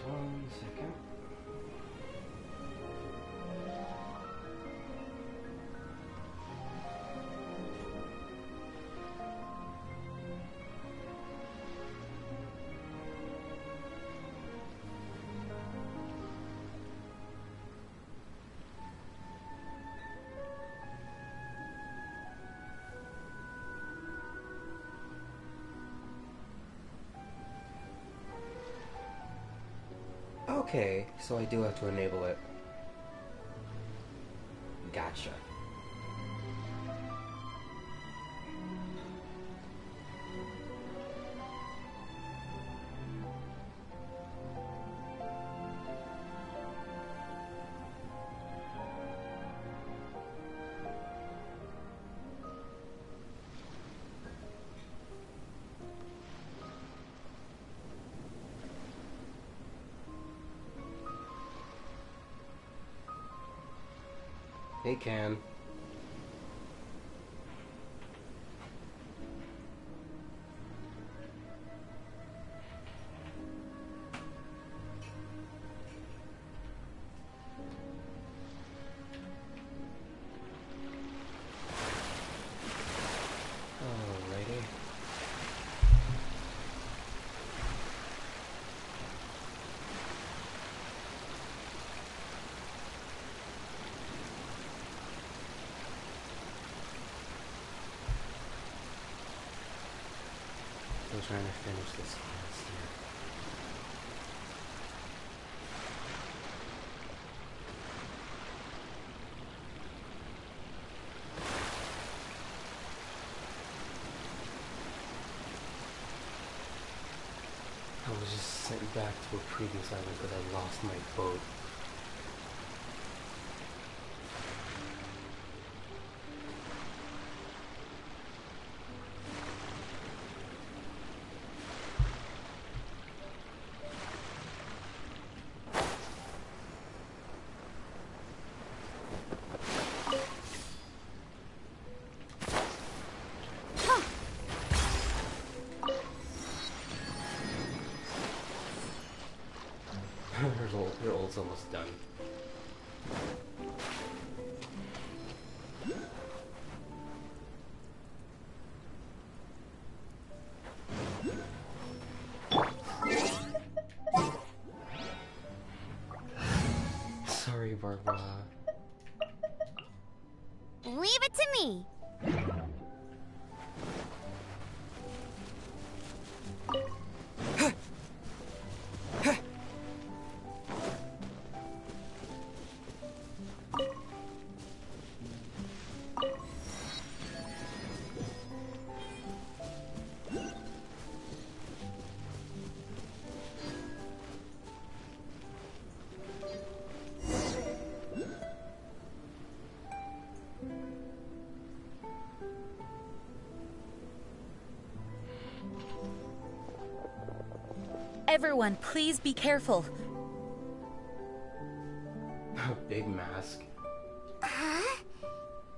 1 second. Okay, so I do have to enable it. Gotcha. Hey, Can. Alrighty. Still trying to finish this quest here. I was just sent back to a previous island because I lost my boat. Your ult's almost done. Sorry, Barbara. Leave it to me. Everyone, please be careful. Big mask. Huh?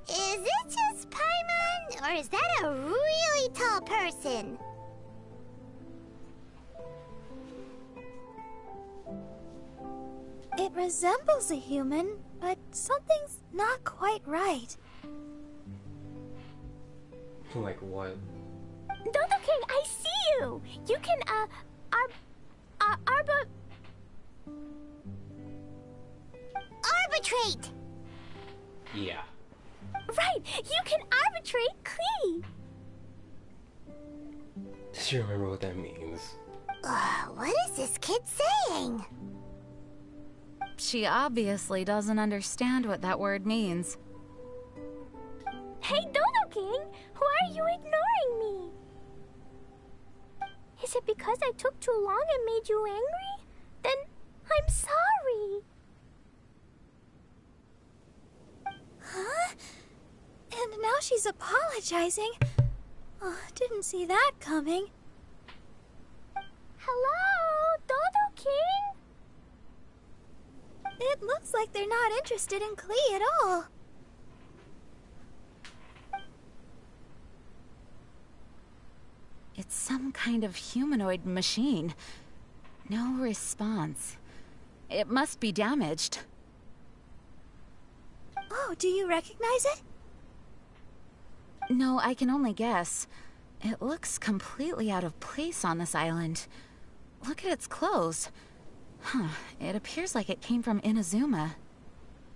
Is it just Paimon, or is that a really tall person? It resembles a human, but something's not quite right. Like what? Dodo King, I see you! You can, arbitrate! Yeah. Right! You can arbitrate Klee! Does you remember what that means? What is this kid saying? She obviously doesn't understand what that word means. Hey, Dodo King! Why are you ignoring me? Is it because I took too long and made you angry? Then I'm sorry. Huh? And now she's apologizing. Oh, didn't see that coming. Hello, Dodo King? It looks like they're not interested in Klee at all. It's some kind of humanoid machine. No response. It must be damaged. Oh, do you recognize it? No, I can only guess. It looks completely out of place on this island. Look at its clothes. Huh, it appears like it came from Inazuma.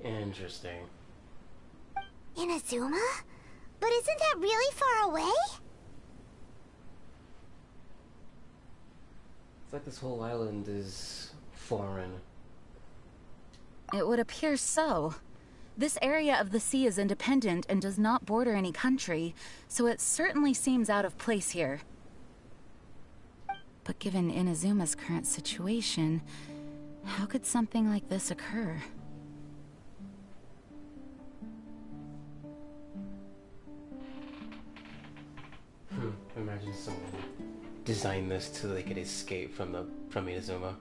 Interesting. Inazuma? But isn't that really far away? It's like this whole island is foreign. It would appear so. This area of the sea is independent and does not border any country, so it certainly seems out of place here. But given Inazuma's current situation, how could something like this occur? Imagine someone designed this so they could escape from Inazuma.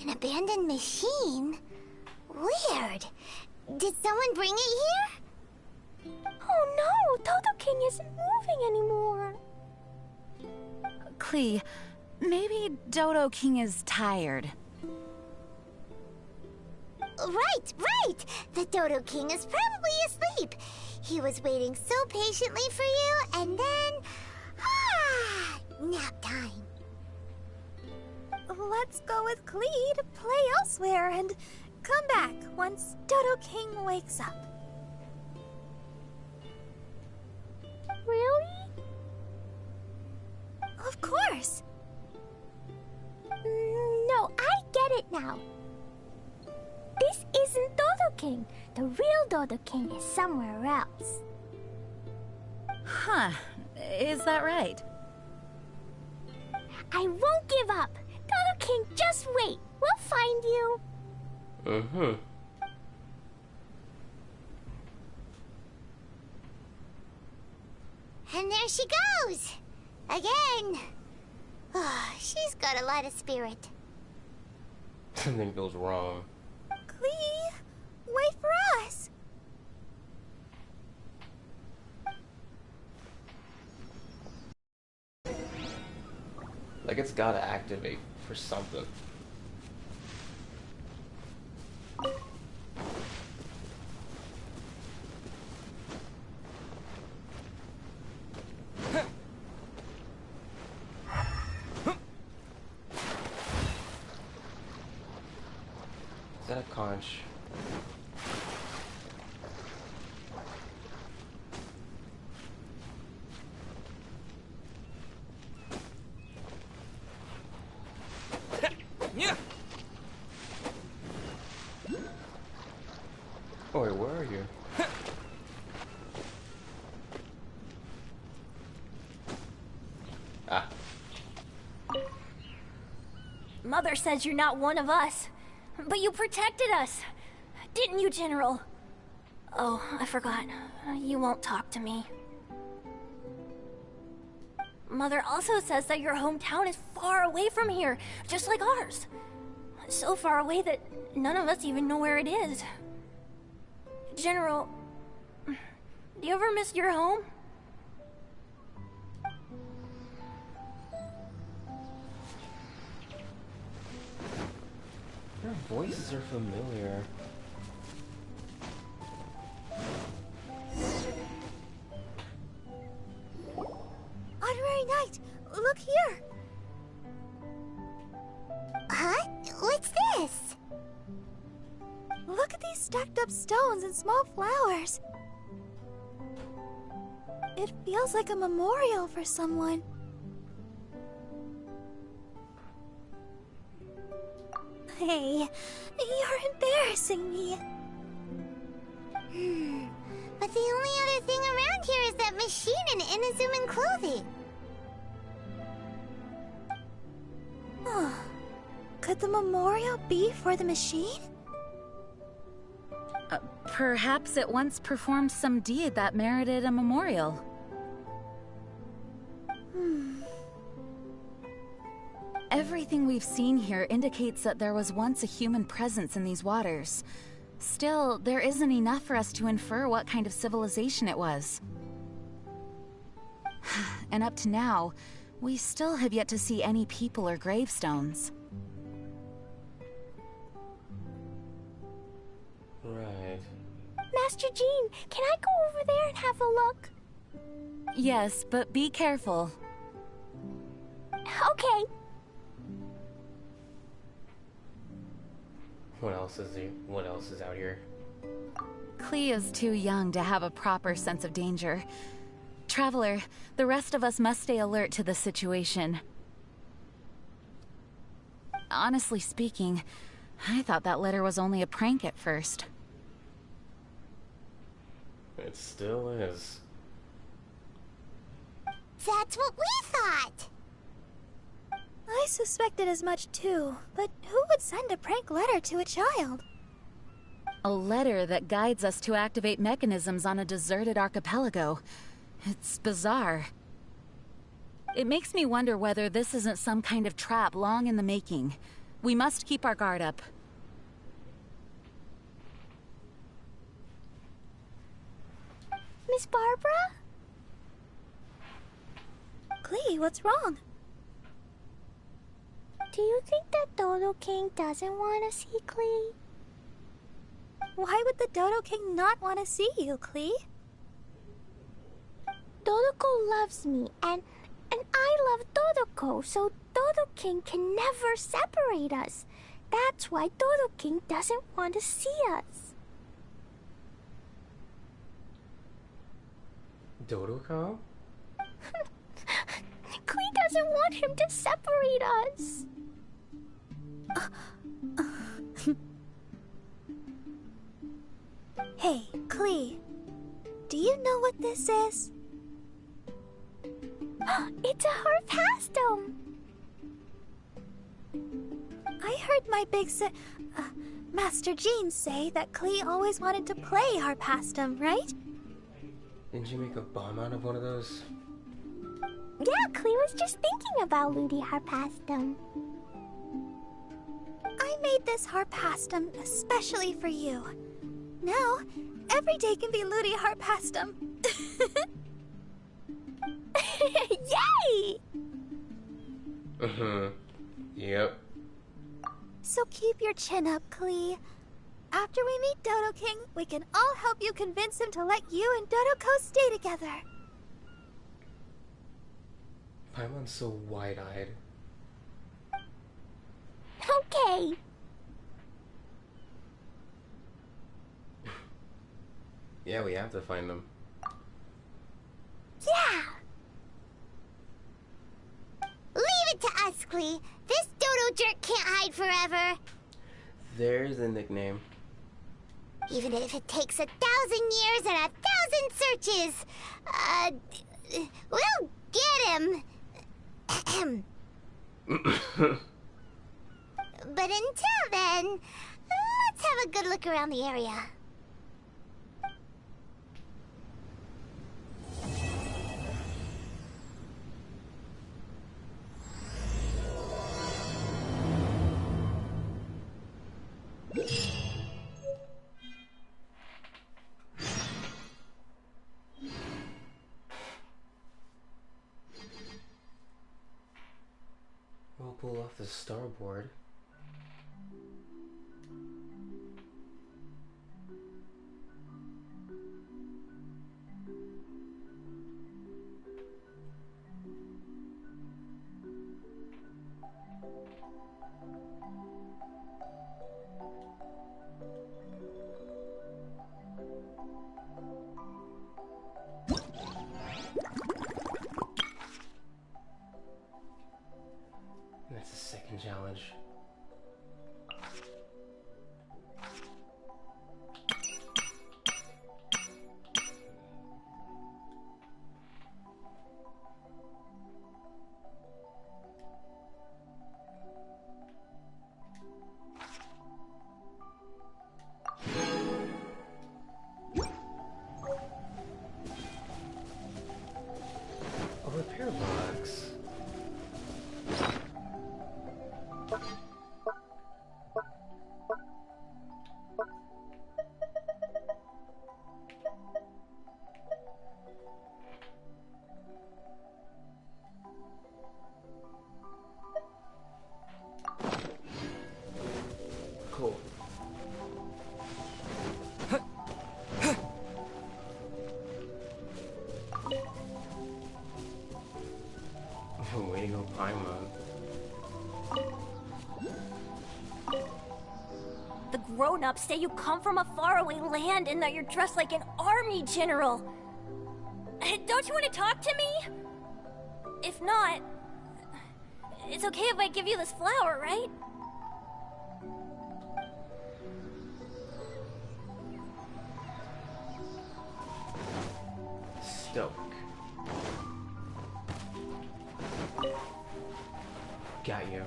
An abandoned machine? Weird. Did someone bring it here? Oh no! Dodo King isn't moving anymore! Klee, maybe Dodo King is tired. Right! The Dodo King is probably asleep. He was waiting so patiently for you, and then... nap time. Let's go with Klee to play elsewhere and come back once Dodo King wakes up. Really? Of course. No, I get it now. This isn't Dodo King. The real Dodo King is somewhere else. Huh, is that right? I won't give up. Dodo King, just wait. We'll find you. And there she goes! Again! Oh, she's got a lot of spirit. Something feels wrong. Klee, wait for us. Like it's gotta activate for something. Is that a conch? Oh wait, where are you? Ah. Mother says you're not one of us. But you protected us. Didn't you, General? Oh, I forgot. You won't talk to me. Mother also says that your hometown is far away from here, just like ours. So far away that none of us even know where it is. General, do you ever miss your home? Their voices are familiar. Honorary Knight, look here. Huh? What's this? Look at these stacked up stones and small flowers. It feels like a memorial for someone. Hey, you're embarrassing me. But the only other thing around here is that machine in Inazuman clothing. Could the memorial be for the machine? Perhaps it once performed some deed that merited a memorial. Everything we've seen here indicates that there was once a human presence in these waters. Still, there isn't enough for us to infer what kind of civilization it was. And up to now, we still have yet to see any people or gravestones. Master Jean, can I go over there and have a look? Yes, but be careful. Okay. What else is there? What else is out here? Klee is too young to have a proper sense of danger. Traveler, the rest of us must stay alert to the situation. Honestly speaking, I thought that letter was only a prank at first. It still is. That's what we thought. I suspected as much too, but who would send a prank letter to a child? A letter that guides us to activate mechanisms on a deserted archipelago. It's bizarre. It makes me wonder whether this isn't some kind of trap long in the making. We must keep our guard up. Miss Barbara? Klee, what's wrong? Do you think that Dodo King doesn't want to see Klee? Why would the Dodo King not want to see you, Klee? Dodoko loves me, and I love Dodoko, so Dodo King can never separate us. That's why Dodo King doesn't want to see us. Dodoko? Klee doesn't want him to separate us. Hey, Klee. Do you know what this is? It's a harpastum. I heard my Master Jean say that Klee always wanted to play harpastum, right? Didn't you make a bomb out of one of those? Yeah, Klee was just thinking about Ludi Harpastum. I made this harpastum especially for you. Now, every day can be Ludi harpastum. Yay! Yep. So keep your chin up, Klee. After we meet Dodo King, we can all help you convince him to let you and Dodoko stay together. Paimon's so wide-eyed. Okay. Yeah, we have to find them. Yeah. Leave it to us, Klee. This dodo jerk can't hide forever. There's the nickname. Even if it takes 1,000 years and 1,000 searches. We'll get him. But until then, let's have a good look around the area. We'll pull off the starboard. That's the second challenge. A repair box. Cool. grown-ups say you come from a faraway land and that you're dressed like an army general. Don't you want to talk to me? If not, it's okay if I give you this flower, right? Stoke. Got you.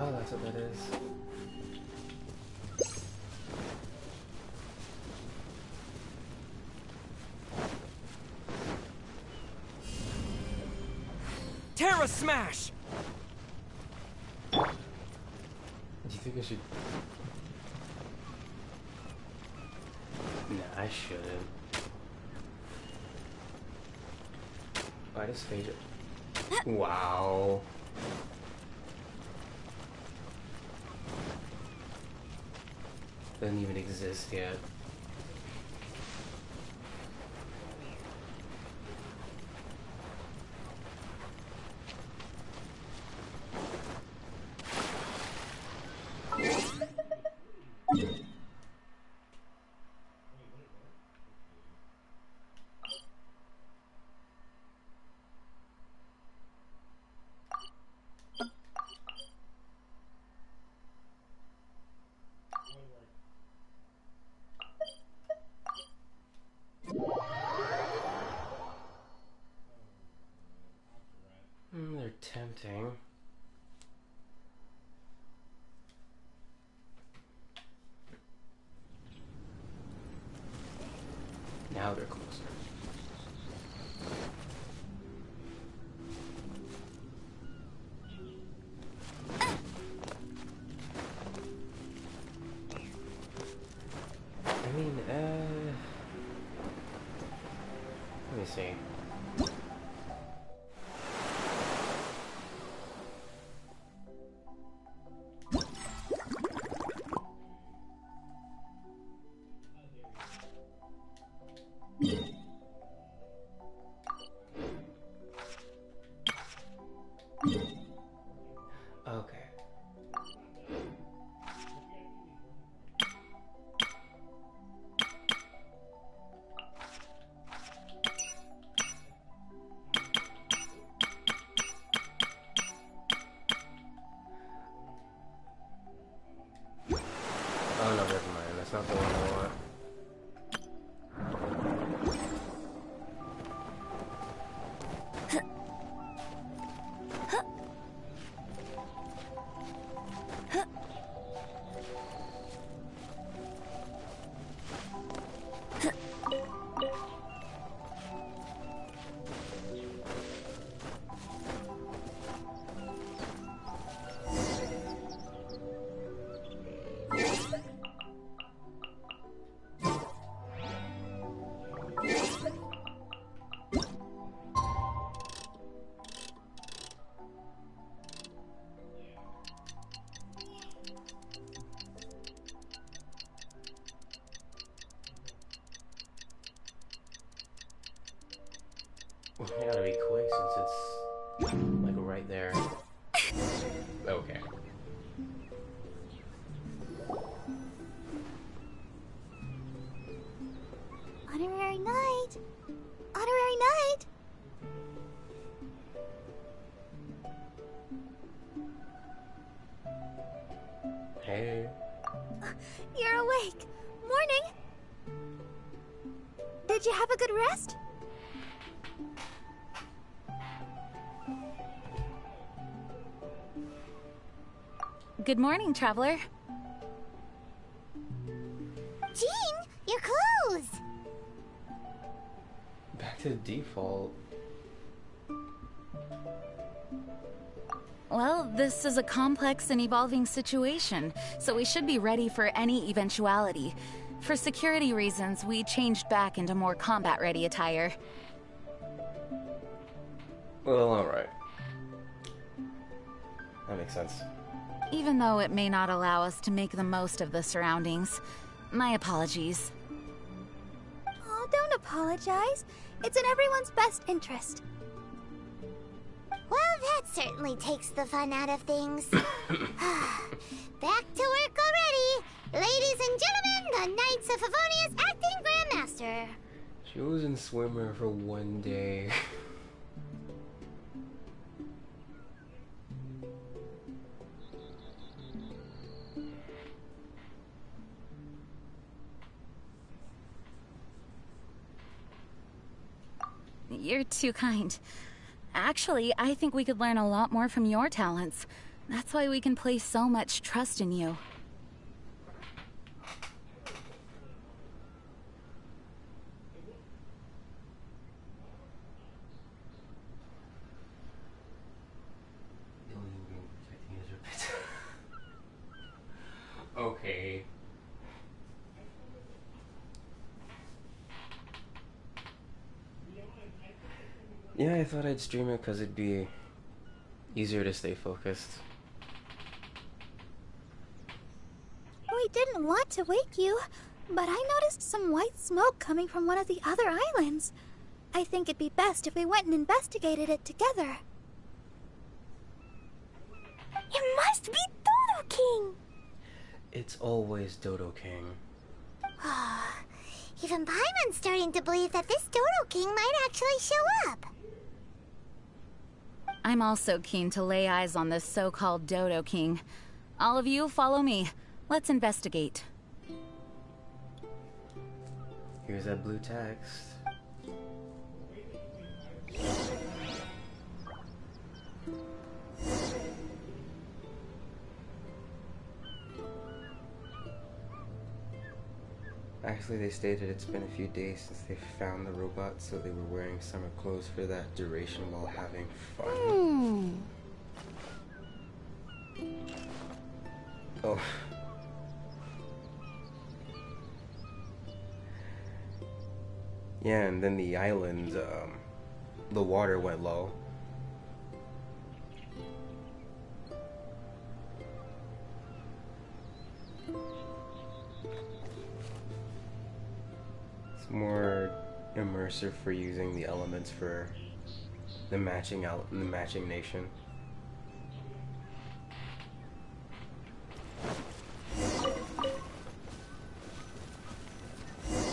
Oh, that's what that is. Terra Smash! Do you think I should? Nah, I shouldn't. I just fade it. Wow. Doesn't even exist yet. They're tempting. Now they're closer. I mean, let me see. Okay. Oh no, never mind. That's not the one I want. I gotta be quick since it's like right there. Okay. Honorary Knight! Honorary Knight! Hey. You're awake. Morning! Did you have a good rest? Good morning, traveler. Jean, your clothes! Back to default. Well, this is a complex and evolving situation, so we should be ready for any eventuality. For security reasons, we changed back into more combat-ready attire. Well, alright. That makes sense. Even though it may not allow us to make the most of the surroundings. My apologies. Oh, don't apologize. It's in everyone's best interest. Well, that certainly takes the fun out of things. Back to work already! Ladies and gentlemen, the Knights of Favonius acting Grandmaster. Chosen swimmer for one day. You're too kind. Actually, I think we could learn a lot more from your talents. That's why we can place so much trust in you. Okay. Yeah, I thought I'd stream it because it'd be easier to stay focused. We didn't want to wake you, but I noticed some white smoke coming from one of the other islands. I think it'd be best if we went and investigated it together. It must be Dodo King! It's always Dodo King. Even Paimon's starting to believe that this Dodo King might actually show up. I'm also keen to lay eyes on this so-called Dodo King. All of you, follow me. Let's investigate. Here's that blue text. Actually, they stated it's been a few days since they found the robot, so they were wearing summer clothes for that duration while having fun. Oh. Yeah, and then the island, the water went low. It's more immersive for using the elements for the matching nation.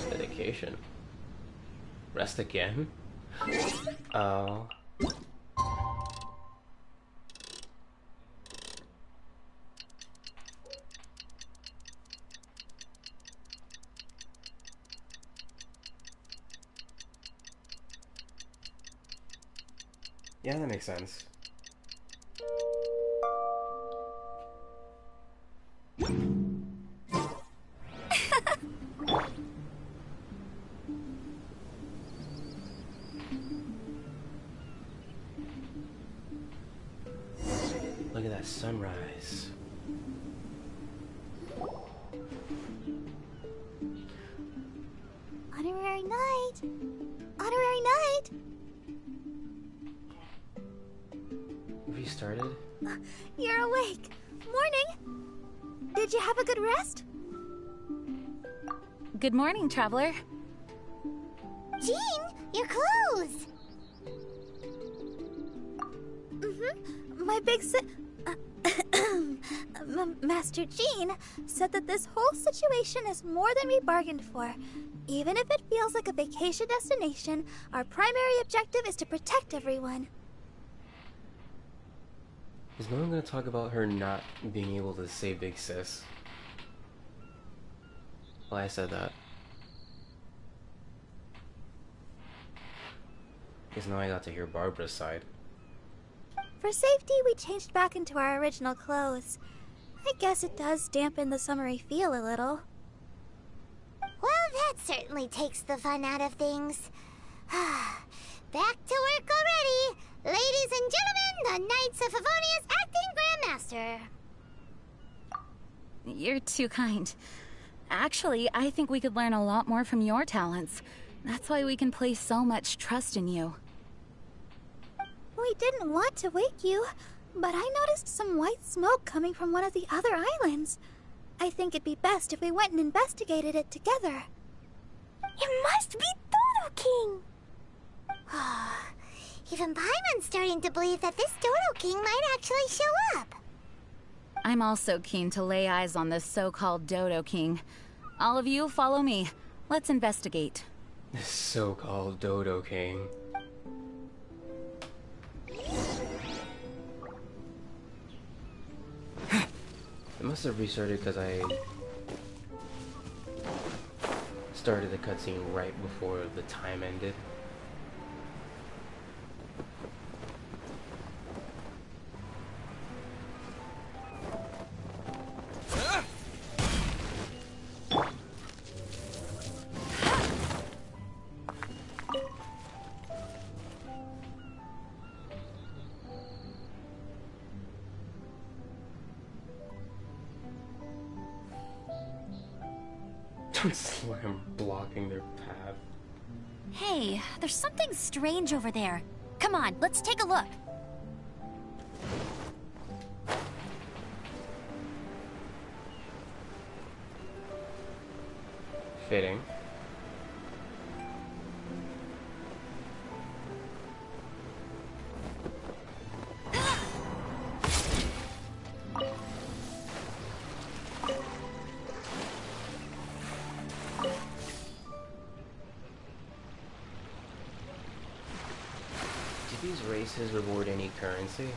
Dedication. Rest again? Oh. Yeah, that makes sense. Look at that sunrise. Honorary night! Honorary night! Have you started? You're awake. Morning! Did you have a good rest? Good morning, traveler. Jean, your clothes! My big Master Jean said that this whole situation is more than we bargained for. Even if it feels like a vacation destination, our primary objective is to protect everyone. Is no one gonna talk about her not being able to save Big Sis? Well, I said that. Because now I got to hear Barbara's side. For safety, we changed back into our original clothes. I guess it does dampen the summery feel a little. Well, that certainly takes the fun out of things. Back to work already! Ladies and gentlemen, the Knights of Favonius acting Grandmaster. You're too kind. Actually, I think we could learn a lot more from your talents. That's why we can place so much trust in you. We didn't want to wake you, but I noticed some white smoke coming from one of the other islands. I think it'd be best if we went and investigated it together. It must be Dodo King! Even Paimon's starting to believe that this Dodo King might actually show up. I'm also keen to lay eyes on this so-called Dodo King. All of you, follow me. Let's investigate. This so-called Dodo King. It must have restarted because I started the cutscene right before the time ended. Don't slam blocking their path. Hey, there's something strange over there. Come on, let's take a look. Fitting. Do these races reward any currency?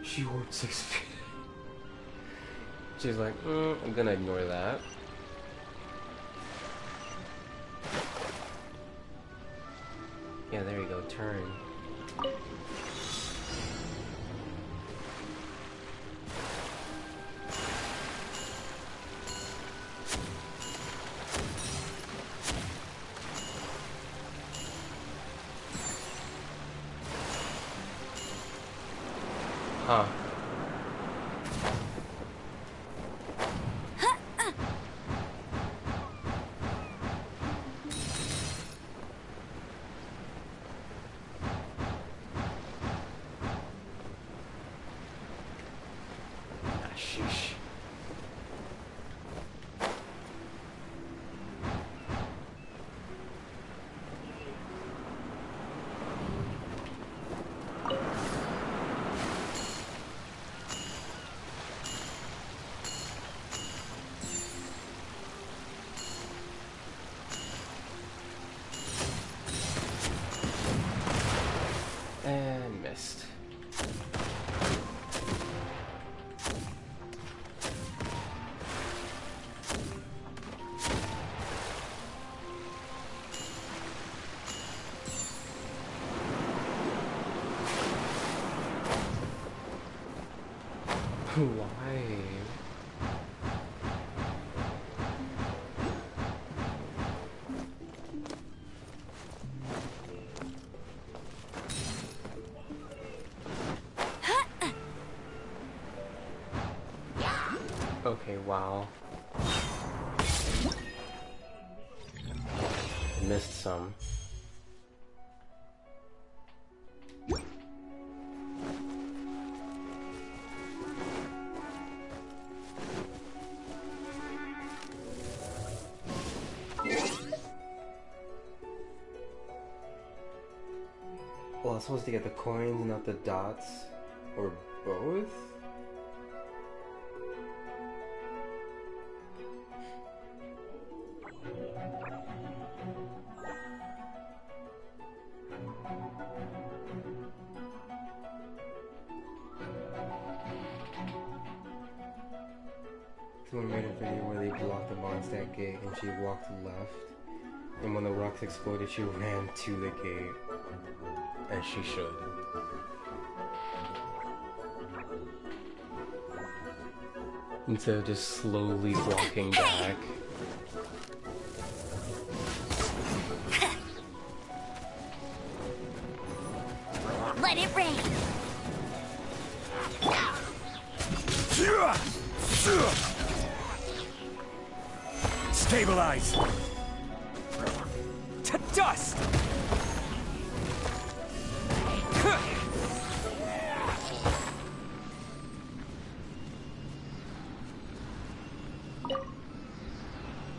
She warped 6 feet. She's like, I'm gonna ignore that. Yeah, there you go, turn. Huh. Sheesh. And missed. Why? Okay, wow. Missed some. Well, I'm supposed to get the coins, not the dots, or both? Someone made a video where they blocked the Mondstadt gate and she walked left, and when the rocks exploded she ran to the gate. As she should. Instead of just slowly walking back. Let it rain. Stabilize. dust!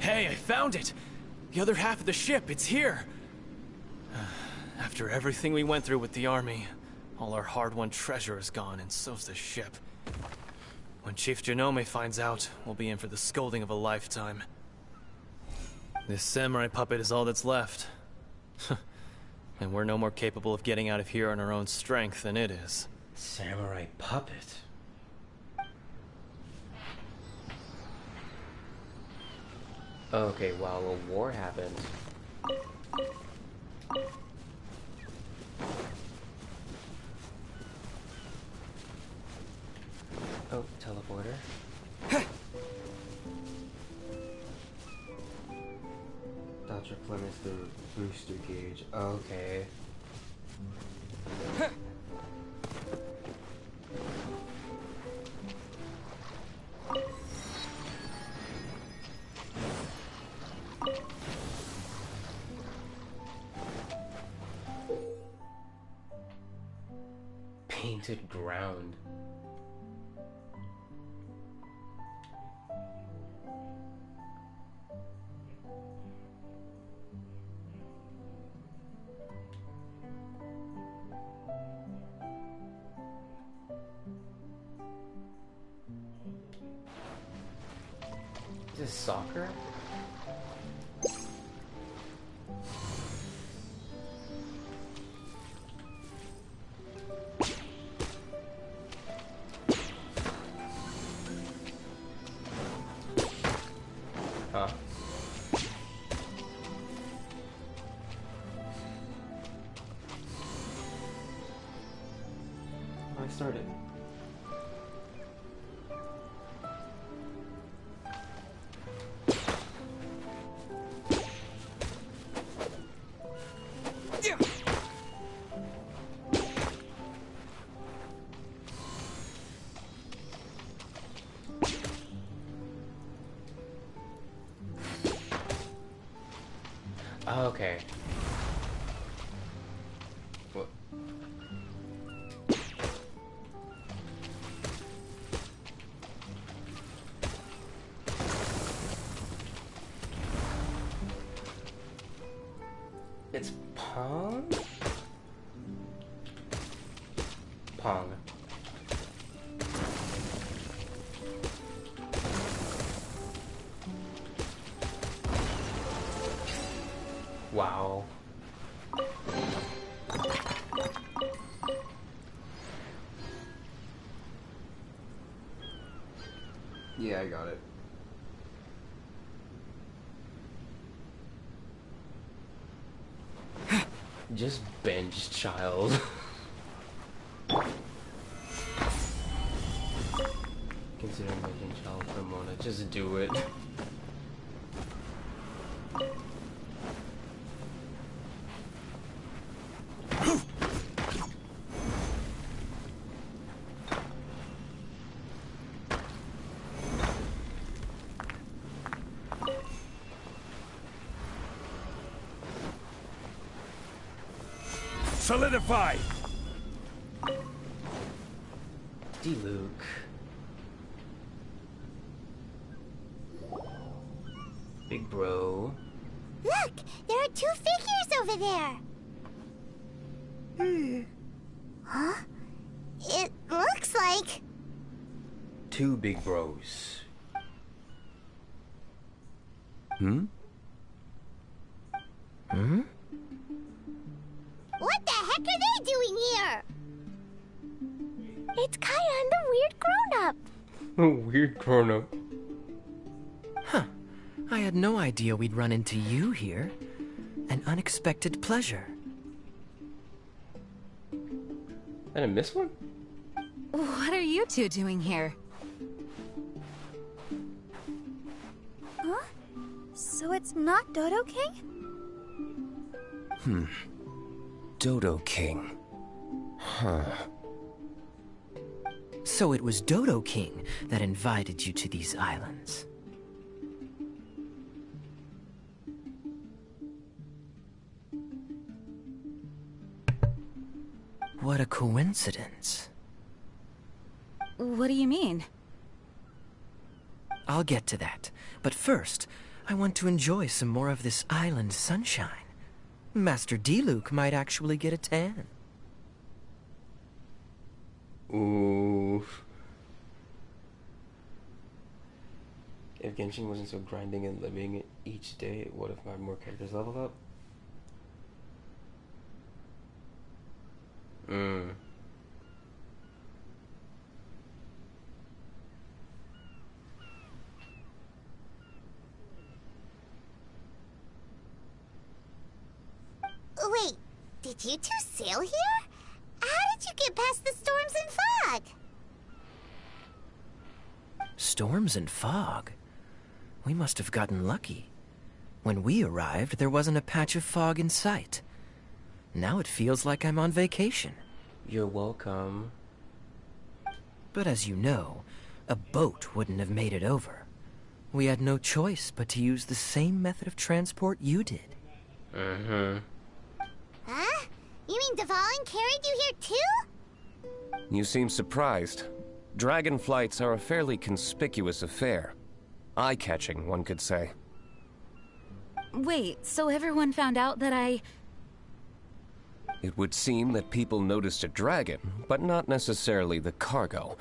Hey, I found it! The other half of the ship, it's here! After everything we went through with the army, all our hard-won treasure is gone, and so's the ship. When Chief Genome finds out, we'll be in for the scolding of a lifetime. This samurai puppet is all that's left. And we're no more capable of getting out of here on our own strength than it is. Samurai puppet. Okay, while a war happened. Oh, teleporter. Dr. Clemens, the booster gauge. Okay. Painted ground. Is this soccer? Huh? I started. Okay. What? It's Pong? Pong. Wow. Yeah, I got it. Just bench, child. Consider benching child for Mona. Just do it. Solidify! D-Luke. Big bro. Look, there are two figures over there. Huh? It looks like... Two big bros. Hmm? Hmm? What the heck are they doing here? It's Kaya and the weird grown-up. A weird grown-up. Huh. I had no idea we'd run into you here. An unexpected pleasure. I didn't miss one? What are you two doing here? Huh? So it's not Dodo King? Dodo King. Huh. So it was Dodo King that invited you to these islands. What a coincidence. What do you mean? I'll get to that. But first, I want to enjoy some more of this island sunshine. Master Diluc might actually get a tan. Ooh. If Genshin wasn't so grinding and living each day, what if my more characters leveled up? Wait, did you two sail here? How did you get past the storms and fog? Storms and fog? We must have gotten lucky. When we arrived, there wasn't a patch of fog in sight. Now it feels like I'm on vacation. You're welcome. But as you know, a boat wouldn't have made it over. We had no choice but to use the same method of transport you did. Mm-hmm. Huh? You mean Dvalin carried you here too? You seem surprised. Dragon flights are a fairly conspicuous affair. Eye-catching, one could say. Wait, so everyone found out that I... It would seem that people noticed a dragon, but not necessarily the cargo.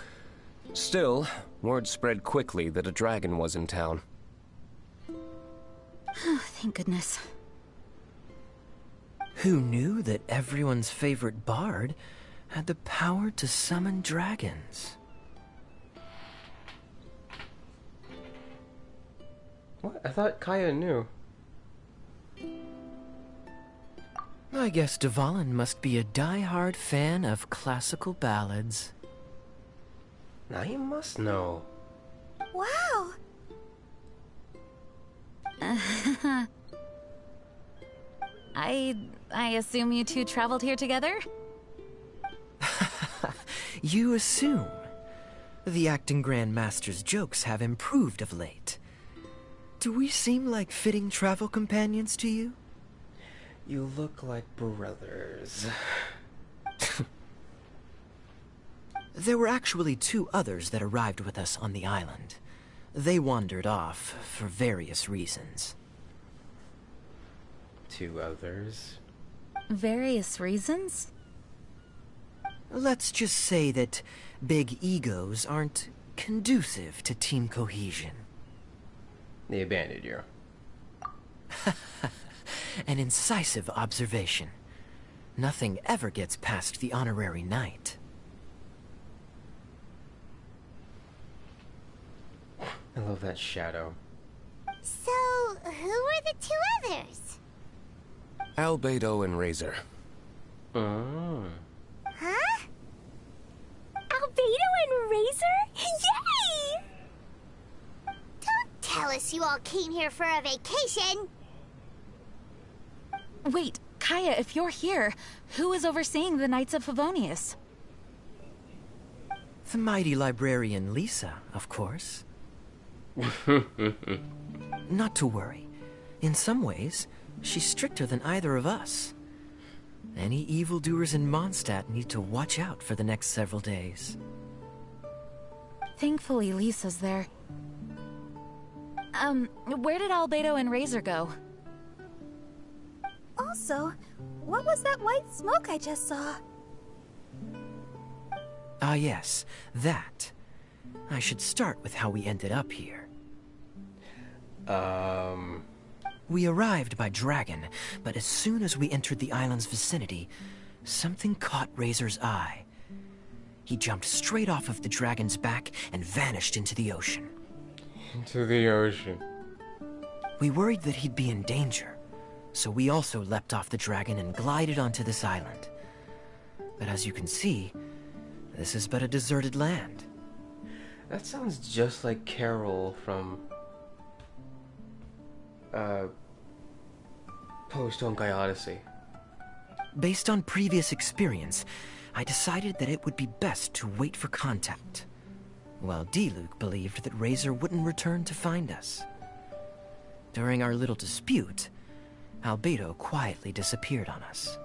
Still, word spread quickly that a dragon was in town. Thank goodness. Who knew that everyone's favorite bard had the power to summon dragons? What? I thought Kaya knew. I guess Dvalin must be a die-hard fan of classical ballads. Now you must know. Wow! I assume you two traveled here together? You assume. The acting Grand Master's jokes have improved of late. Do we seem like fitting travel companions to you? You look like brothers. There were actually 2 others that arrived with us on the island. They wandered off for various reasons. 2 others? Various reasons? Let's just say that big egos aren't conducive to team cohesion. They abandoned you. An incisive observation. Nothing ever gets past the honorary knight. I love that shadow. So, who were the 2 others? Albedo and Razor. Oh. Huh? Albedo and Razor? Yay! Don't tell us you all came here for a vacation. Wait, Kaya, if you're here, who is overseeing the Knights of Favonius? The mighty librarian Lisa, of course. Not to worry. In some ways, she's stricter than either of us. Any evildoers in Mondstadt need to watch out for the next several days. Thankfully, Lisa's there. Where did Albedo and Razor go? Also, what was that white smoke I just saw? Ah yes, that. I should start with how we ended up here. We arrived by dragon, but as soon as we entered the island's vicinity, something caught Razor's eye. He jumped straight off of the dragon's back and vanished into the ocean. Into the ocean. We worried that he'd be in danger, so we also leapt off the dragon and glided onto this island. But as you can see, this is but a deserted land. That sounds just like Carol from Post-Honkai Odyssey. Based on previous experience, I decided that it would be best to wait for contact, while Diluc believed that Razor wouldn't return to find us. During our little dispute, Albedo quietly disappeared on us.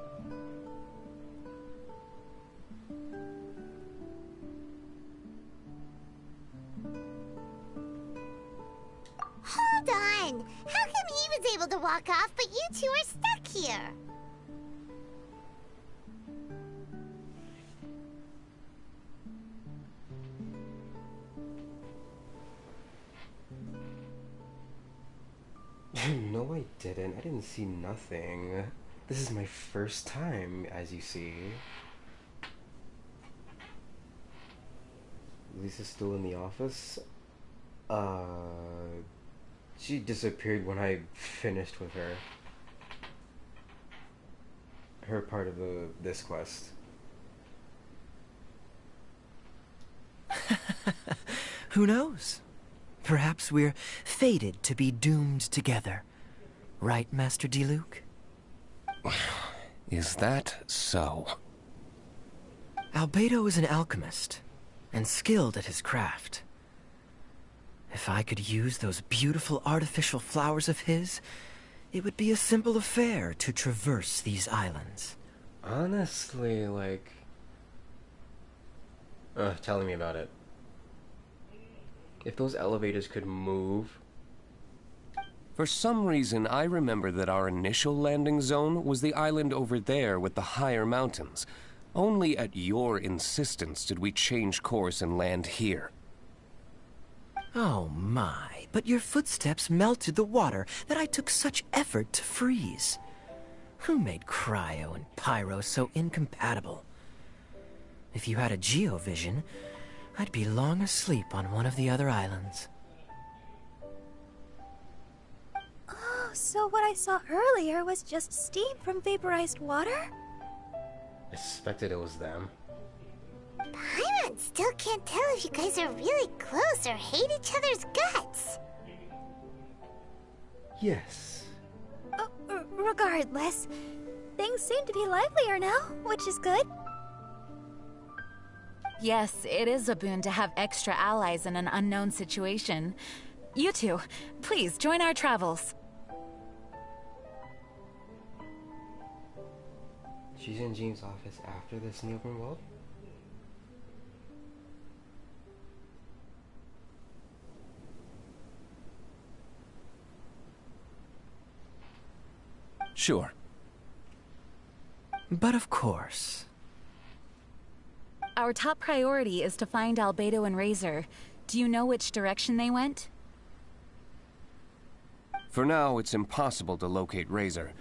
walk off, but you two are stuck here. No, I didn't. I didn't see nothing. This is my first time, as you see. Lisa's still in the office? She disappeared when I finished with her. Her part of this quest. Who knows? Perhaps we're fated to be doomed together. Right, Master Diluc? Is that so? Albedo is an alchemist, and skilled at his craft. If I could use those beautiful artificial flowers of his, it would be a simple affair to traverse these islands. Honestly, like... telling me about it. If those elevators could move... For some reason, I remember that our initial landing zone was the island over there with the higher mountains. Only at your insistence did we change course and land here. Oh my, but your footsteps melted the water that I took such effort to freeze. Who made cryo and pyro so incompatible? If you had a geovision, I'd be long asleep on one of the other islands. Oh, so what I saw earlier was just steam from vaporized water? I suspected it was them. Paimon still can't tell if you guys are really close or hate each other's guts. Yes. Regardless, things seem to be livelier now, which is good. Yes, it is a boon to have extra allies in an unknown situation. You two, please join our travels. She's in Jean's office after this in the open world? Sure. But of course. Our top priority is to find Albedo and Razor. Do you know which direction they went? For now, it's impossible to locate Razor.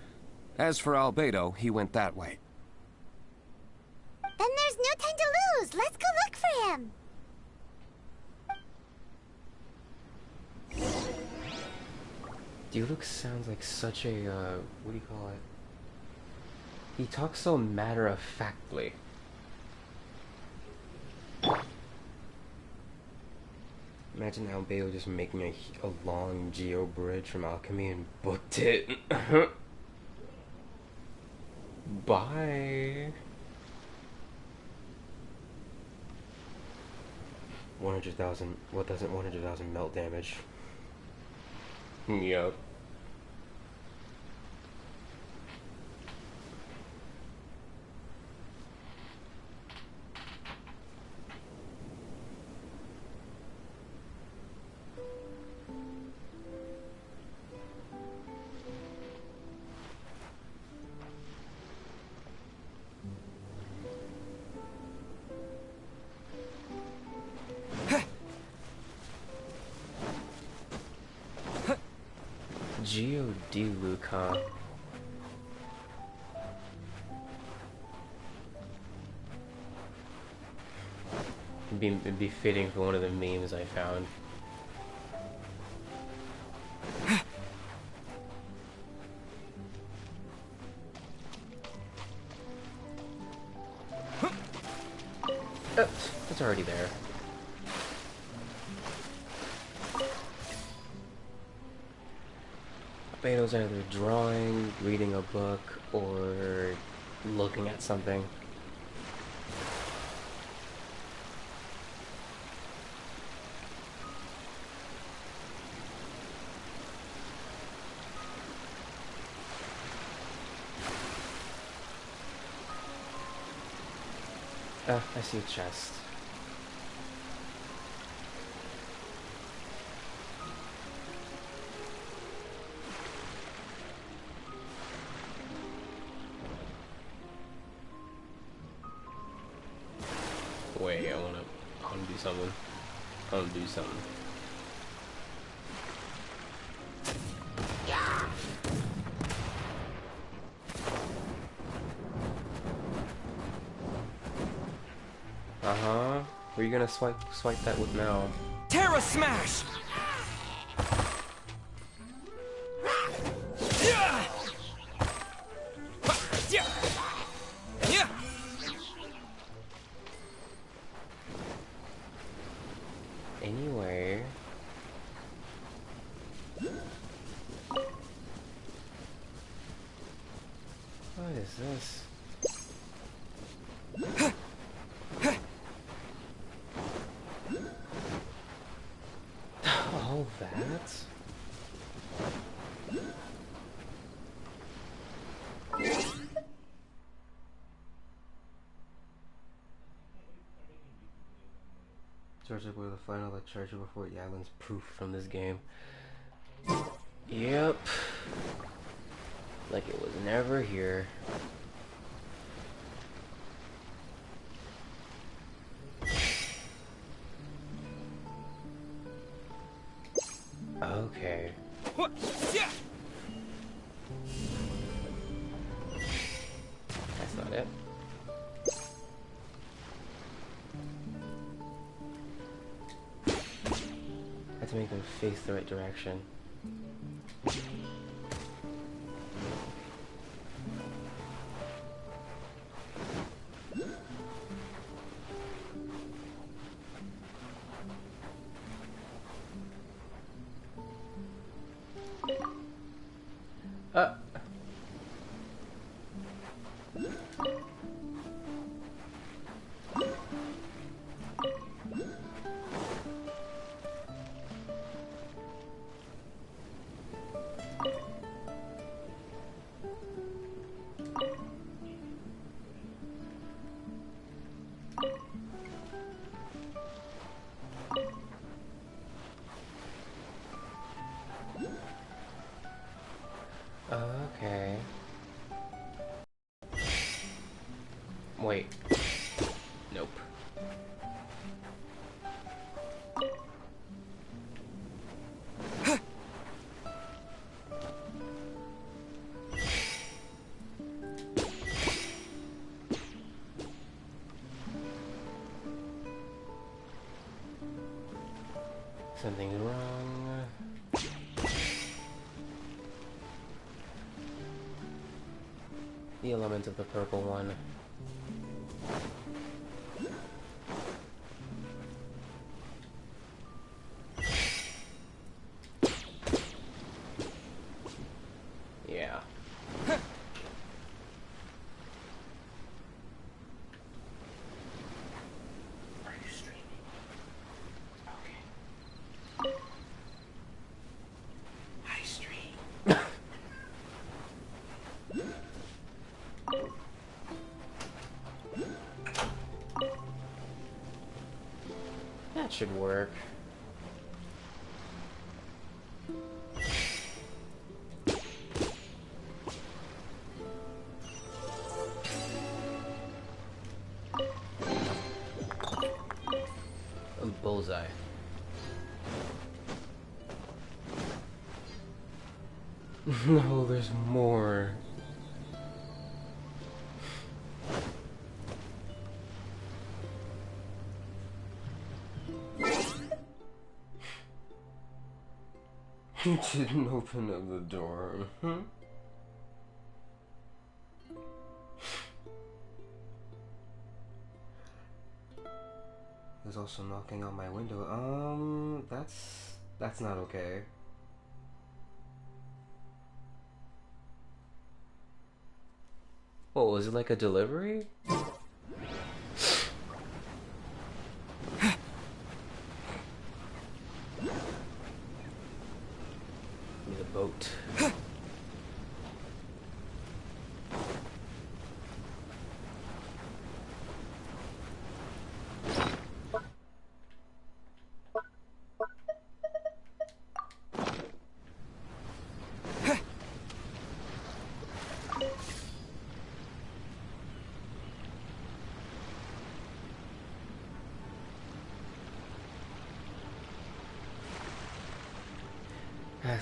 As for Albedo, he went that way. Then there's no time to lose. Let's go look for him. Diluc sounds like such a, what do you call it? He talks so matter-of-factly. Imagine Albedo just making a long geo bridge from alchemy and booked it. Bye. 100,000. What doesn't 100,000 melt damage? Yup. Diluc, huh? It'd be fitting for one of the memes I found. It's already there. Albedo's either drawing, reading a book, or looking at something. I see a chest. wait, I wanna do something. I wanna do something. Uh-huh. What are you gonna swipe that with now? Terra Smash! Anyway. What is this? Oh, that? Charger boy, the final charger before the island's proof from this game. Yep. Like it was never here. Okay. That's not it. I have to make them face the right direction. Okay. Wait. Nope. Something's wrong. The element of the purple one. Yeah. Are you streaming? Okay. I stream. That should work. Oh, bullseye. No, there's more. You didn't open up the door. There's also knocking on my window. That's not okay. What, was it like a delivery? The boat.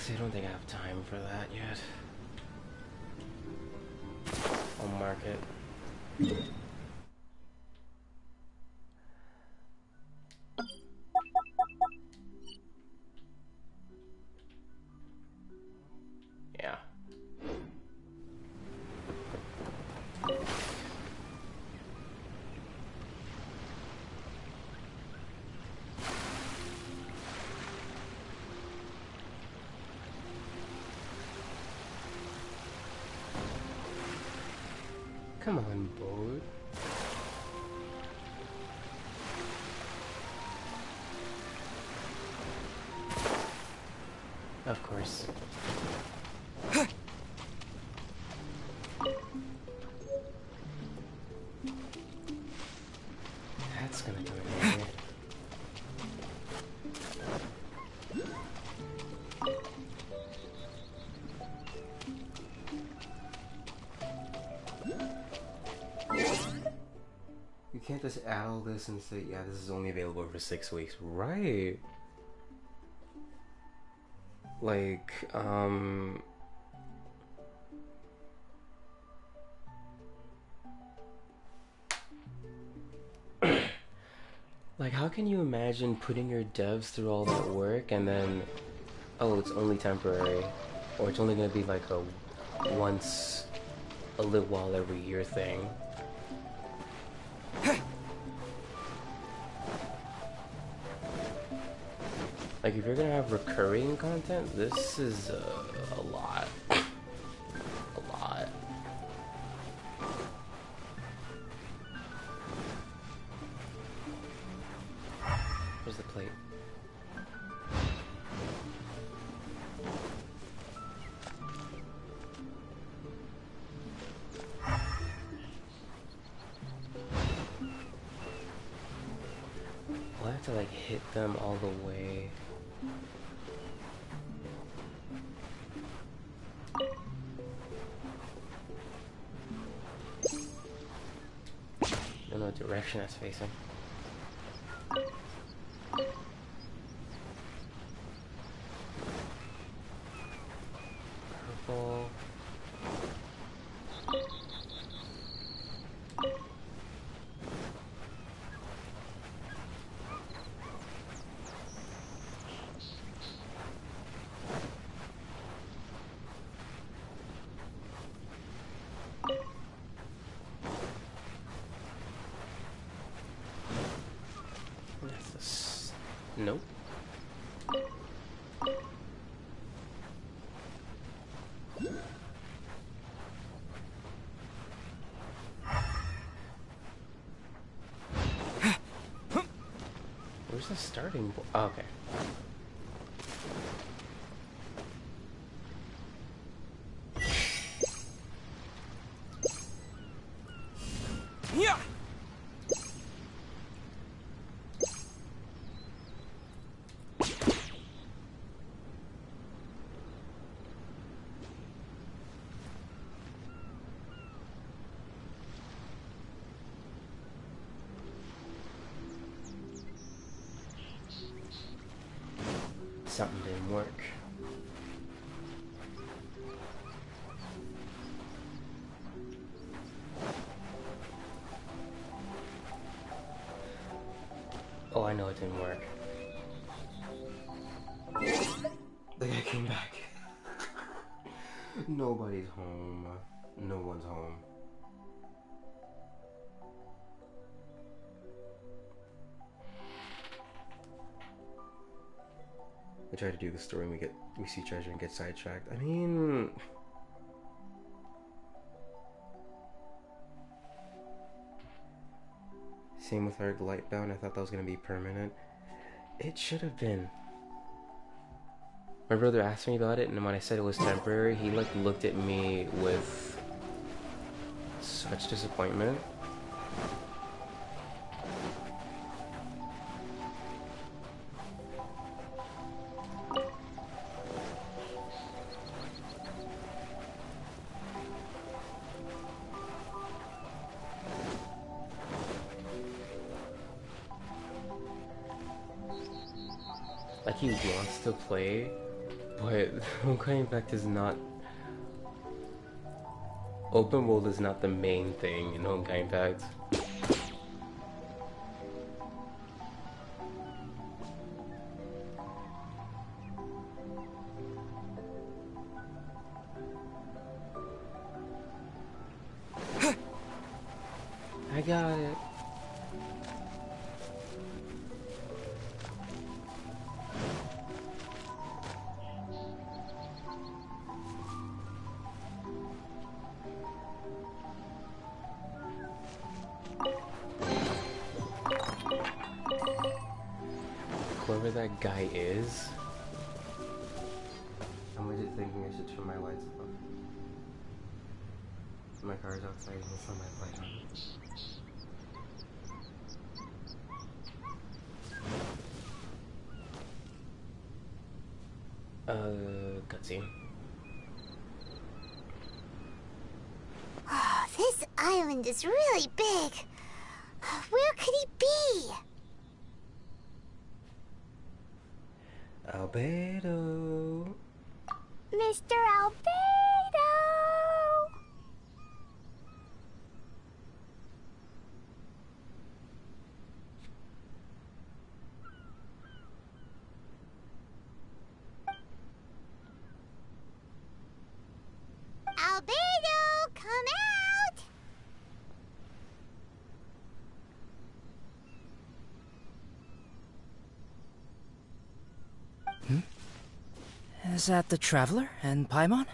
Honestly, I don't think I have time for that yet. I'll mark it. Yeah. Come on, boat. Of course. That's gonna go in here. You can't just add all this and say, yeah, this is only available for 6 weeks. Right. Like, like, how can you imagine putting your devs through all that work and then, oh, it's only temporary, or it's only gonna be like a once a little while every year thing? Like, if you're gonna have recurring content, this is a lot. A lot. Where's the plate? I'll have to, like, hit them all the way. I don't know what direction that's facing. Purple. Nope. Where's the starting point? Oh, okay. Yeah. Something didn't work. Oh, I know it didn't work. The guy came back. Nobody's home. No one's home. We try to do the story and we see treasure and get sidetracked. I mean, same with our Lightbound. I thought that was gonna be permanent. It should have been. My brother asked me about it, and when I said it was temporary, he like looked at me with such disappointment. Like he wants to play, But Homecoming Impact is not... Open world is not the main thing in Homecoming Impact. I got it. Whoever that guy is, I'm legit thinking I should turn my lights off. My car's outside, let's turn my light on. Cutscene. Oh, this island is really big. Where could he be? Albedo. Mr. Albedo! Albedo, come out! Is that the Traveler and Paimon?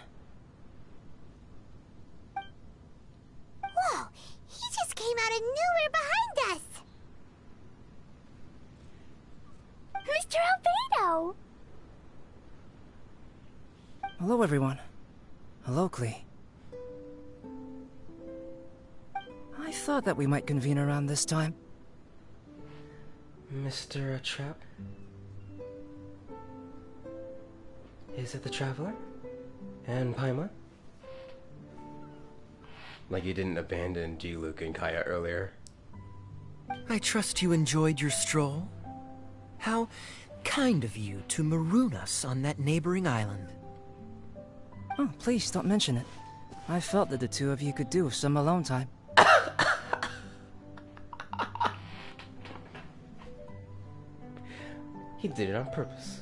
Whoa, he just came out of nowhere behind us! Mr. Albedo! Hello, everyone. Hello, Klee. I thought that we might convene around this time. Mr. Trap? Is it the Traveler? And Paimon? Like you didn't abandon G, Luke, and Kaya earlier. I trust you enjoyed your stroll. How kind of you to maroon us on that neighboring island. Oh, please don't mention it. I felt that the two of you could do with some alone time. He did it on purpose.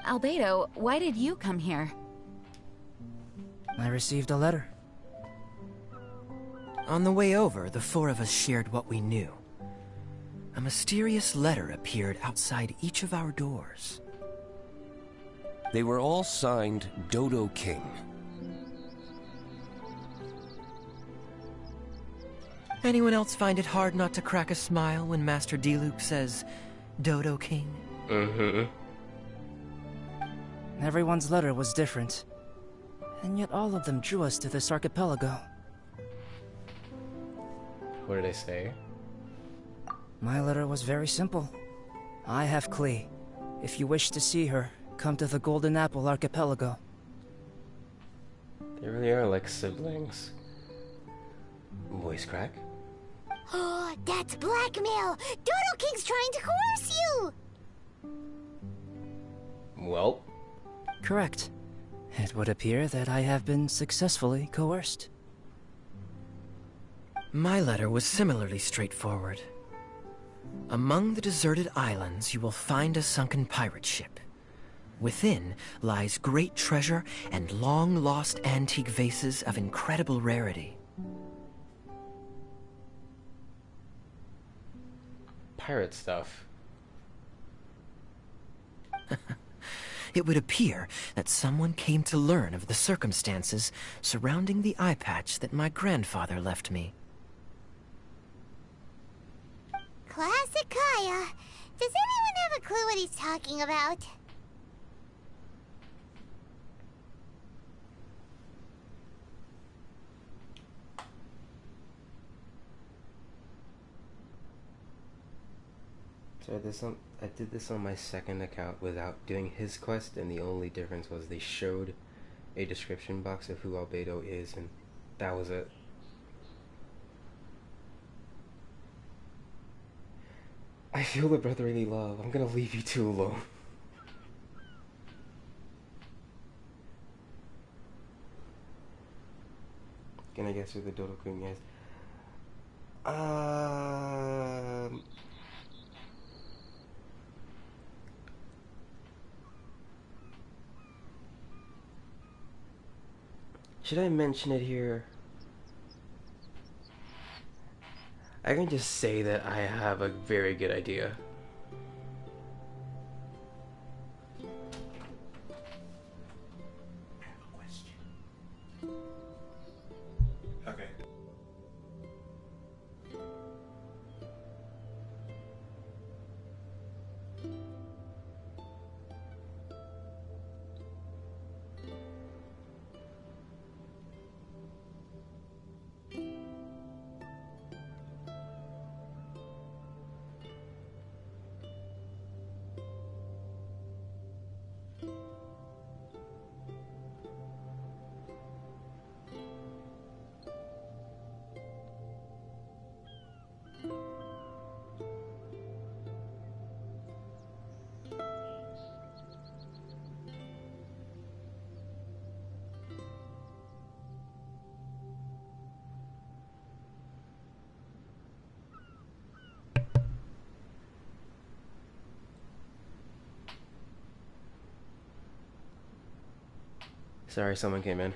Albedo, why did you come here? I received a letter. On the way over, the four of us shared what we knew. A mysterious letter appeared outside each of our doors. They were all signed Dodo King. Anyone else find it hard not to crack a smile when Master Diluc says, Dodo King? Mm-hmm. Everyone's letter was different. And yet all of them drew us to this archipelago. What did I say? My letter was very simple. I have Klee. If you wish to see her, come to the Golden Apple Archipelago. They really are like siblings. Voice crack? Oh, that's blackmail! Dodo King's trying to coerce you! Well. Correct. It would appear that I have been successfully coerced. My letter was similarly straightforward. Among the deserted islands, you will find a sunken pirate ship. Within lies great treasure and long-lost antique vases of incredible rarity. Pirate stuff. It would appear that someone came to learn of the circumstances surrounding the eye patch that my grandfather left me. Classic Kaya. Does anyone have a clue what he's talking about? So I did this on my second account without doing his quest, and the only difference was they showed a description box of who Albedo is, and that was it. I feel the brotherly love. I'm gonna leave you two alone. Can I guess who the Dodo King is? Should I mention it here? I can just say that I have a very good idea. Okay. Sorry, someone came in.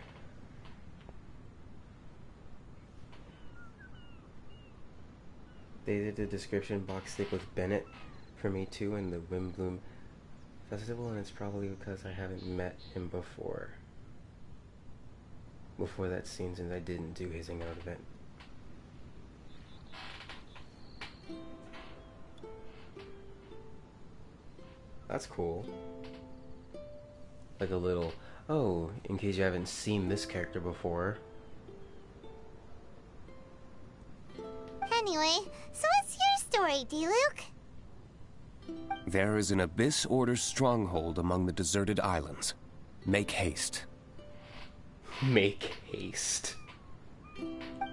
They did the description box stick with Bennett for me too in the Wimbloom Festival, and it's probably because I haven't met him before that scene, since I didn't do his hangout event. That's cool. Like a little, oh, in case you haven't seen this character before. Anyway, so what's your story, D-Luke? There is an Abyss Order stronghold among the deserted islands. Make haste. Make haste.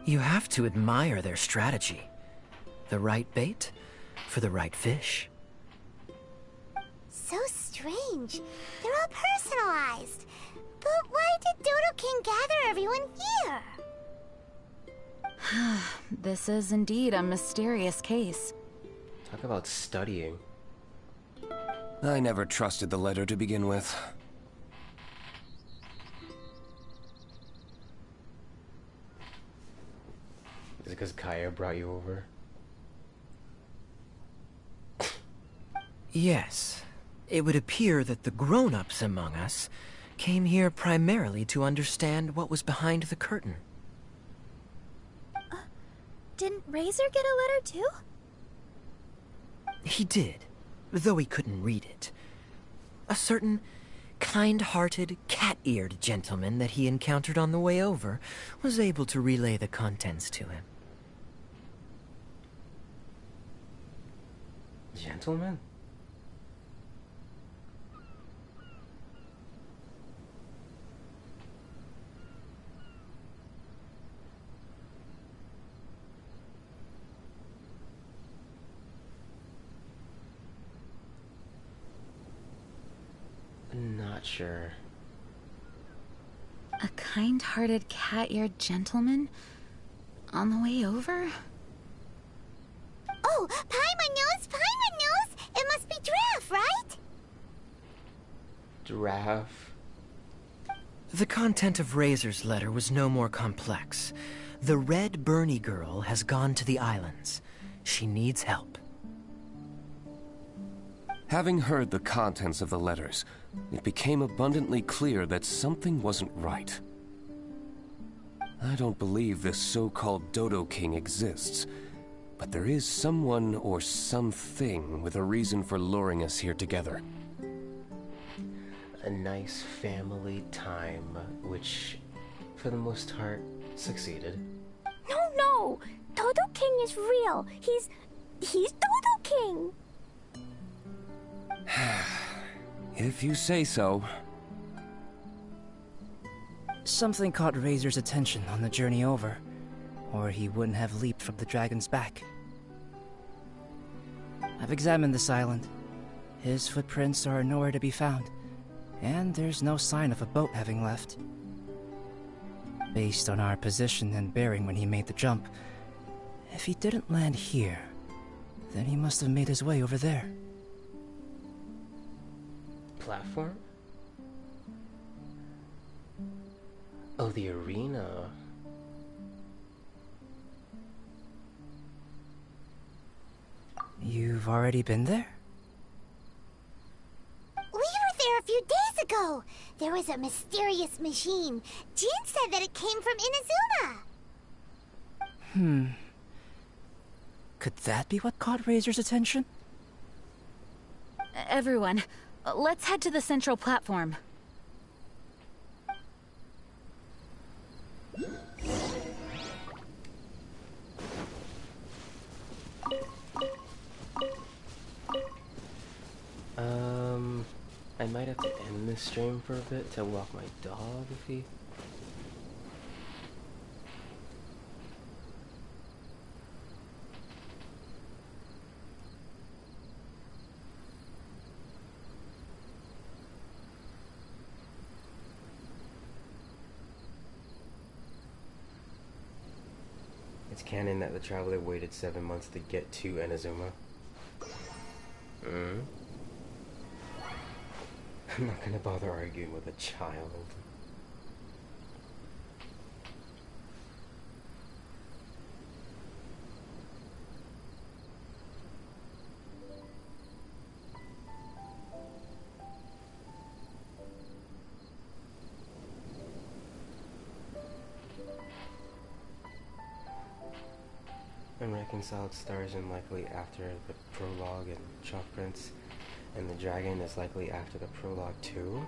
You have to admire their strategy. The right bait for the right fish. So strange. They're all personalized. But why did Dodo King gather everyone here? This is indeed a mysterious case. Talk about studying. I never trusted the letter to begin with. Is it because Kaya brought you over? Yes. It would appear that the grown-ups among us came here primarily to understand what was behind the curtain. Didn't Razor get a letter too? He did, though he couldn't read it. A certain kind-hearted, cat-eared gentleman that he encountered on the way over was able to relay the contents to him. Gentleman? Not sure. A kind-hearted, cat-eared gentleman? On the way over? Oh, Paimon knows! Paimon knows! It must be Giraffe, right? Giraffe? The content of Razor's letter was no more complex. The Red Bernie girl has gone to the islands. She needs help. Having heard the contents of the letters, it became abundantly clear that something wasn't right. I don't believe this so-called Dodo King exists, but there is someone or something with a reason for luring us here together. A nice family time, which, for the most part, succeeded. No! Dodo King is real. He's Dodo King. If you say so. Something caught Razor's attention on the journey over, or he wouldn't have leaped from the dragon's back. I've examined this island. His footprints are nowhere to be found, and there's no sign of a boat having left. Based on our position and bearing when he made the jump, if he didn't land here, then he must have made his way over there. Platform? Oh, the arena. You've already been there? We were there a few days ago. There was a mysterious machine. Jean said that it came from Inazuma. Could that be what caught Razor's attention? Everyone, let's head to the central platform. I might have to end this stream for a bit to walk my dog if he... It's canon that the traveler waited 7 months to get to Inazuma. I'm not gonna bother arguing with a child. Unreconciled stars and likely after the prologue and Chalk Prince, and the dragon is likely after the prologue too.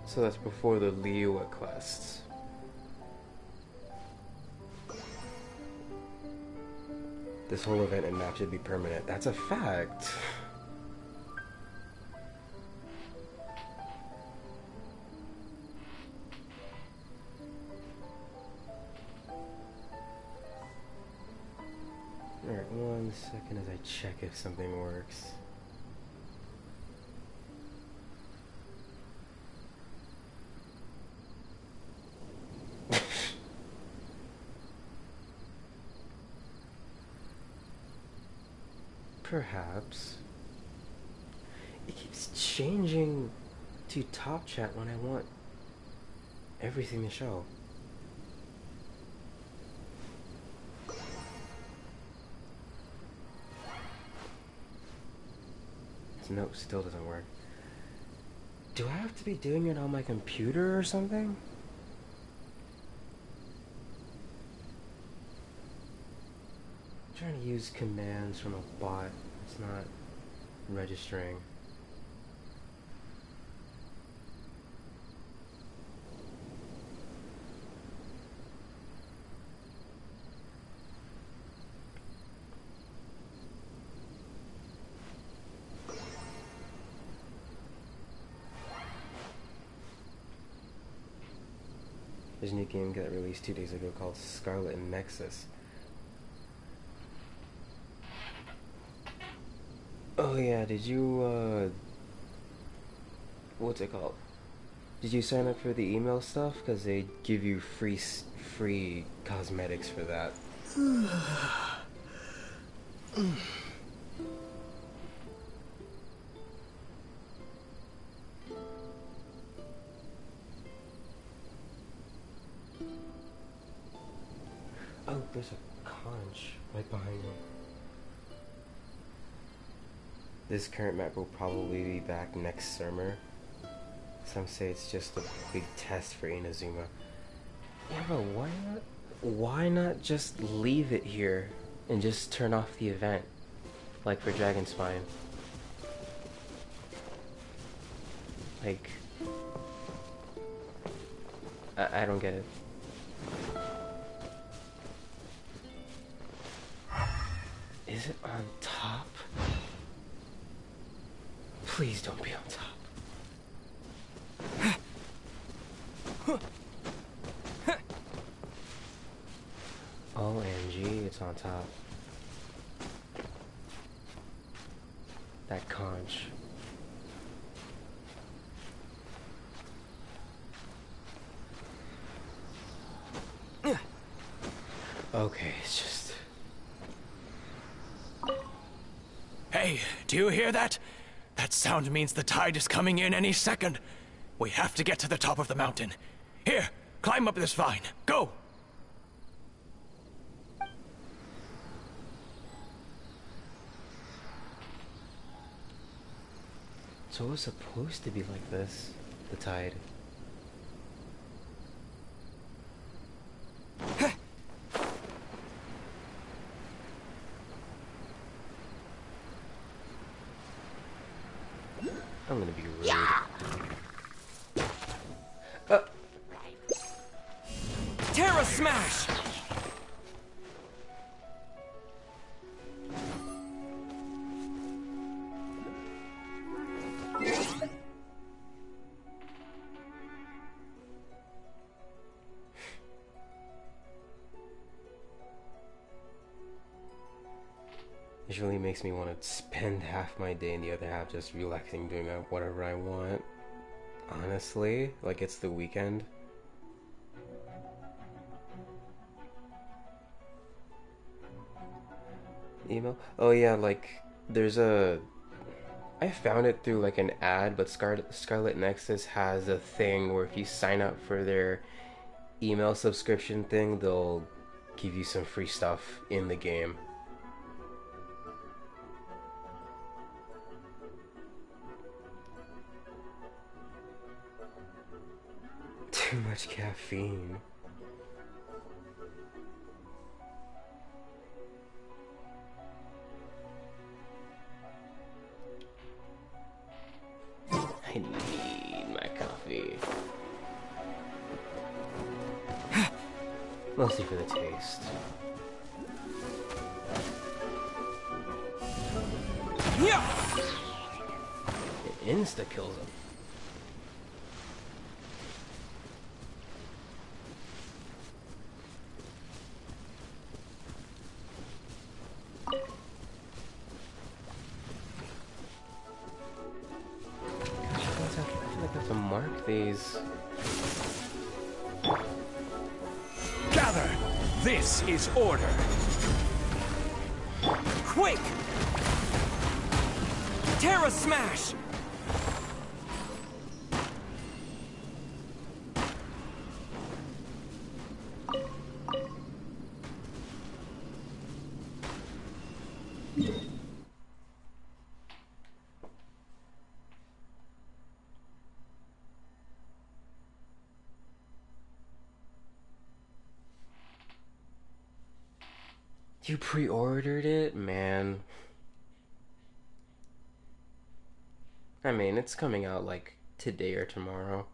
So that's before the Liyue quests. This whole event and map should be permanent. That's a fact. Alright, 1 second as I check if something works. Perhaps. It keeps changing to top chat when I want everything to show. Nope, still doesn't work. Do I have to be doing it on my computer or something? I'm trying to use commands from a bot. It's not registering. There's a new game that released 2 days ago called Scarlet Nexus. Oh yeah, did you, what's it called? Did you sign up for the email stuff? Because they give you free cosmetics for that. Oh, there's a conch right behind me. This current map will probably be back next summer. Some say it's just a big test for Inazuma. Yeah, but why not? Why not just leave it here and just turn off the event, like for Dragon Spine? Like, I don't get it. Is it on top? Please don't be on top. OMG, it's on top. That conch. Okay, it's just... Hey, do you hear that? That sound means the tide is coming in any second. We have to get to the top of the mountain. Here, climb up this vine. Go! So it was supposed to be like this, the tide. I'm gonna be rude. Terra Smash! It really makes me want to spend half my day and the other half just relaxing, doing whatever I want. Honestly, like it's the weekend. Email? Oh yeah, like there's a... I found it through like an ad, but Scarlet Nexus has a thing where if you sign up for their email subscription thing, they'll give you some free stuff in the game. Too much caffeine. I need my coffee. Mostly for the taste. It insta kills him. These. Gather! This is order! Quake! Terra Smash! You pre-ordered it? Man. I mean, it's coming out like today or tomorrow.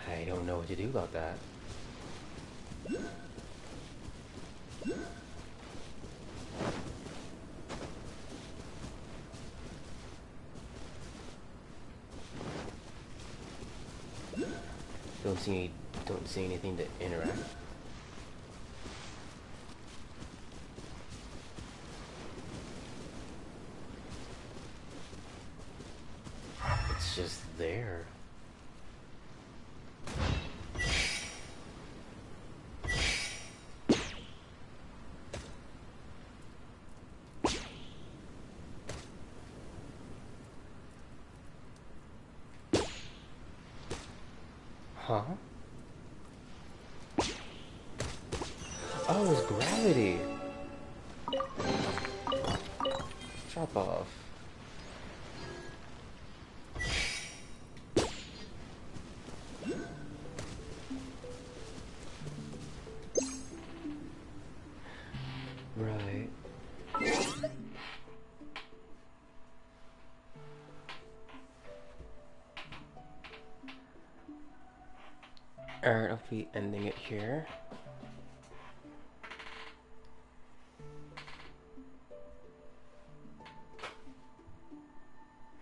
I don't know what to do about that. Don't see anything to interact. It's just there. Huh? Oh, it's gravity. Drop off. Right. Alright, I'll be ending it here.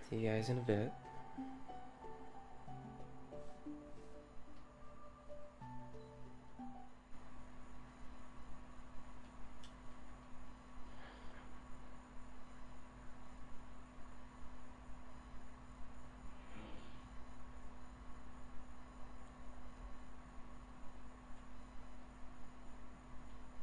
See you guys in a bit.